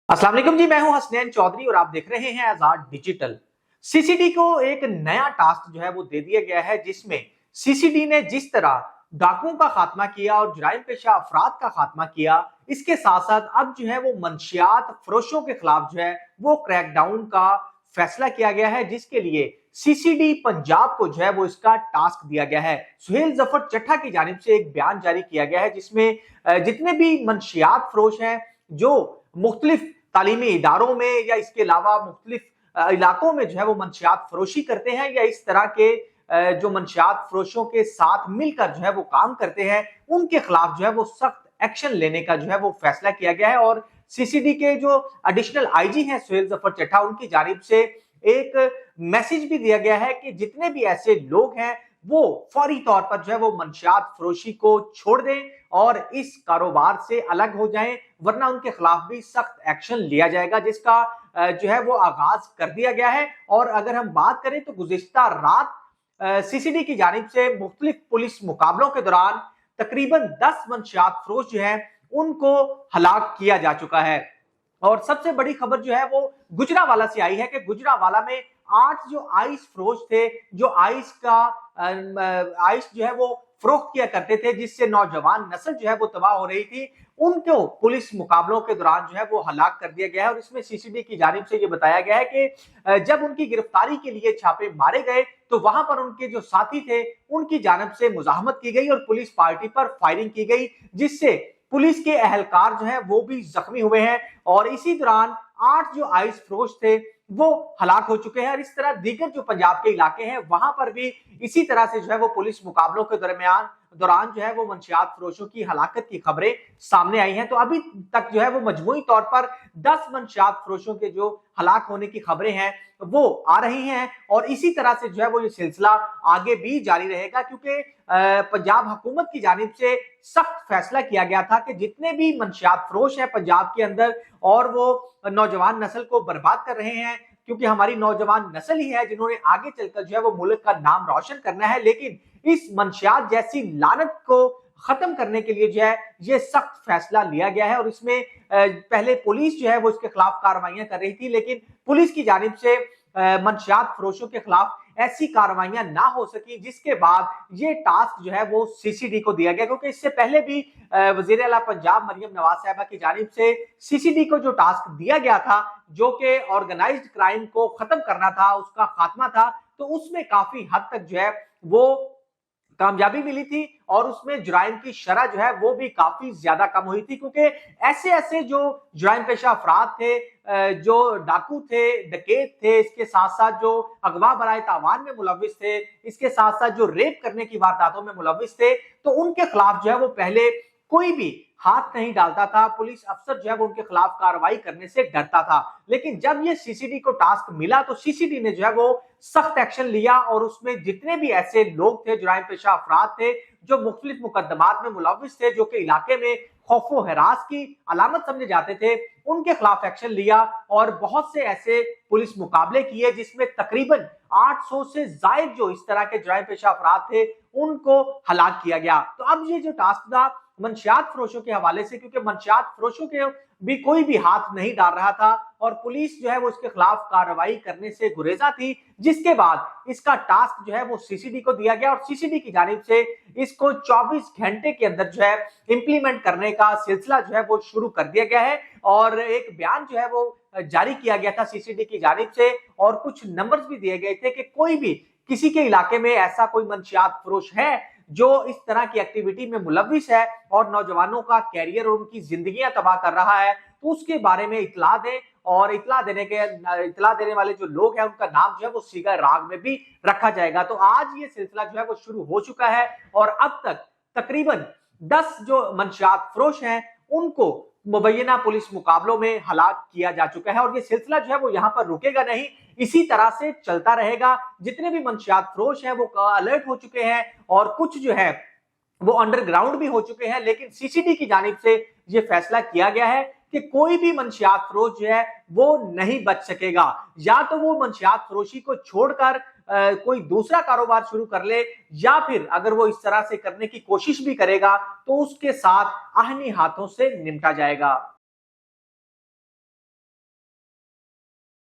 अस्सलाम वालेकुम जी, मैं हूं हसनैन चौधरी और आप देख रहे हैं आजाद डिजिटल। सीसीडी को एक नया टास्क जो है वो दे दिया गया है, जिसमें सीसीडी ने जिस तरह डाकुओं का खात्मा किया और जुराइम पेशा अफराद का खात्मा किया, इसके साथ साथ अब जो है वो मंशियात फरोशों के खिलाफ जो है वो क्रैकडाउन का फैसला किया गया है, जिसके लिए सीसीडी पंजाब को जो है वो इसका टास्क दिया गया है। सुहेल जफर चट्ठा की जानिब से एक बयान जारी किया गया है, जिसमें जितने भी मंशियात फरोश हैं जो मुख्तलिफ तालीमी इदारों में या इसके अलावा मुख्तलिफ इलाकों में जो है वो मंशियात फरोशी करते हैं या इस तरह के जो मंशियात फरोशों के साथ मिलकर जो है वो काम करते हैं, उनके खिलाफ जो है वो सख्त एक्शन लेने का जो है वो फैसला किया गया है। और सीसीडी के जो एडिशनल आईजी हैं सुहेल जफर चट्ठा, उनकी जानिब से एक मैसेज भी दिया गया है कि जितने भी ऐसे लोग हैं वो फौरी तौर पर जो है वो मंशियात फरोशी को छोड़ दें और इस कारोबार से अलग हो जाएं, वरना उनके खिलाफ भी सख्त एक्शन लिया जाएगा, जिसका जो है वो आगाज कर दिया गया है। और अगर हम बात करें तो गुज़िश्ता रात सीसीडी की जानिब से मुख्तलिफ पुलिस मुकाबलों के दौरान तकरीबन 10 मंशियात फरोश जो है उनको हलाक किया जा चुका है। और सबसे बड़ी खबर जो है वो गुजरावाला से आई है कि गुजरावाला में 8 जो आइस फरोश थे, जो आइस जो है वो फरोख्त किया करते थे, जिससे नौजवान नस्ल जो है वो तबाह हो रही थी, उनको पुलिस मुकाबलों के दौरान जो है वो हलाक कर दिया गया है। और इसमें सीसीडी की जानिब से ये बताया गया है कि जब उनकी गिरफ्तारी के लिए छापे मारे गए तो वहां पर उनके जो साथी थे उनकी जानिब से मुजाहमत की गई और पुलिस पार्टी पर फायरिंग की गई, जिससे पुलिस के एहलकार जो है वो भी जख्मी हुए हैं। और इसी दौरान 8 जो आइस फरोश थे वो हलाक हो चुके हैं। और इस तरह दीगर जो पंजाब के इलाके हैं वहां पर भी इसी तरह से जो है वो पुलिस मुकाबलों के दौरान जो है वो मंशियात फरोशों की हलाकत की खबरें सामने आई हैं। तो अभी तक जो है वो मजमूई तौर पर 10 मंशियात फरोशों के जो हलाक होने की खबरें हैं वो आ रही हैं और इसी तरह से जो है वो ये सिलसिला आगे भी जारी रहेगा, क्योंकि पंजाब हुकूमत की जानिब से सख्त फैसला किया गया था कि जितने भी मंशियात फरोश हैं पंजाब के अंदर और वो नौजवान नस्ल को बर्बाद कर रहे हैं, क्योंकि हमारी नौजवान नस्ल ही है जिन्होंने आगे चलकर जो है वो मुल्क का नाम रोशन करना है, लेकिन इस मंशियात जैसी लानत को खत्म करने के लिए जो है ये सख्त फैसला लिया गया है। और इसमें पहले पुलिस जो है वो इसके खिलाफ कार्रवाइयां कर रही थी, लेकिन पुलिस की जानिब से मंशियात फरोशों के खिलाफ ऐसी कार्रवाइयां ना हो सकी, जिसके बाद ये टास्क जो है वो सीसीडी को दिया गया, क्योंकि इससे पहले भी वजीर आला पंजाब मरियम नवाज साहिबा की जानिब से सीसीडी को जो टास्क दिया गया था, जो कि ऑर्गेनाइज्ड क्राइम को खत्म करना था, उसका खात्मा था, तो उसमें काफी हद तक जो है वो कामयाबी मिली थी और उसमें जुराइम की शरह जो है वो भी काफी ज्यादा कम हुई थी, क्योंकि ऐसे ऐसे जो जुराइम पेशा अफराद थे, जो डाकू थे, डकैत थे, इसके साथ साथ जो अगवा बराए तावान में मुलविस थे, इसके साथ साथ जो रेप करने की वारदातों में मुलविस थे, तो उनके खिलाफ जो है वो पहले कोई भी हाथ नहीं डालता था, पुलिस अफसर जो है वो उनके खिलाफ कार्रवाई करने से डरता था। लेकिन जब ये सीसीडी को टास्क मिला तो सीसीडी ने जो है वो सख्त एक्शन लिया और उसमें जितने भी ऐसे लोग थे, जुराइम पेशा अफराद थे, जो मुख्तलिफ मुकदमात में मुलविस थे, जो कि इलाके में खौफो हरास की अलामत समझे जाते थे, उनके खिलाफ एक्शन लिया और बहुत से ऐसे पुलिस मुकाबले किए, जिसमें तकरीबन 800 से जायद जो इस तरह के जुराइम पेशा अफराद थे उनको हलाक किया गया। तो अब ये जो टास्क था मंशियात फरोशों के हवाले से, क्योंकि मंशियात फरोशों के भी कोई भी हाथ नहीं डाल रहा था और पुलिस जो है वो इसके खिलाफ कार्रवाई करने से गुरेजा थी, जिसके बाद इसका टास्क जो है वो सीसीडी को दिया गया और सीसीडी की जानिब से इसको 24 घंटे के अंदर जो है इंप्लीमेंट करने का सिलसिला जो है वो शुरू कर दिया गया है। और एक बयान जो है वो जारी किया गया था सीसीडी की जानिब से और कुछ नंबर्स भी दिए गए थे कि कोई भी किसी के इलाके में ऐसा कोई मंशियात फरोश है जो इस तरह की एक्टिविटी में मुलविस है और नौजवानों का कैरियर और उनकी जिंदगियां तबाह कर रहा है, तो उसके बारे में इतला दें और इतला देने वाले जो लोग हैं उनका नाम जो है वो सीगा राग में भी रखा जाएगा। तो आज ये सिलसिला जो है वो शुरू हो चुका है और अब तक तकरीबन 10 जो मंशियात फरोश हैं उनको मुबैना पुलिस मुकाबलों में हलाक किया जा चुका है और ये सिलसिला जो है वो यहाँ पर रुकेगा नहीं, इसी तरह से चलता रहेगा। जितने भी मंशियात फरोश हैं वो अलर्ट हो चुके हैं और कुछ जो है वो अंडरग्राउंड भी हो चुके हैं, लेकिन सीसीडी की जानिब से ये फैसला किया गया है कि कोई भी मंशियात फरोश जो है वो नहीं बच सकेगा, या तो वो मंशियात फरोशी को छोड़कर कोई दूसरा कारोबार शुरू कर ले, या फिर अगर वो इस तरह से करने की कोशिश भी करेगा तो उसके साथ आहनी हाथों से निपटा जाएगा।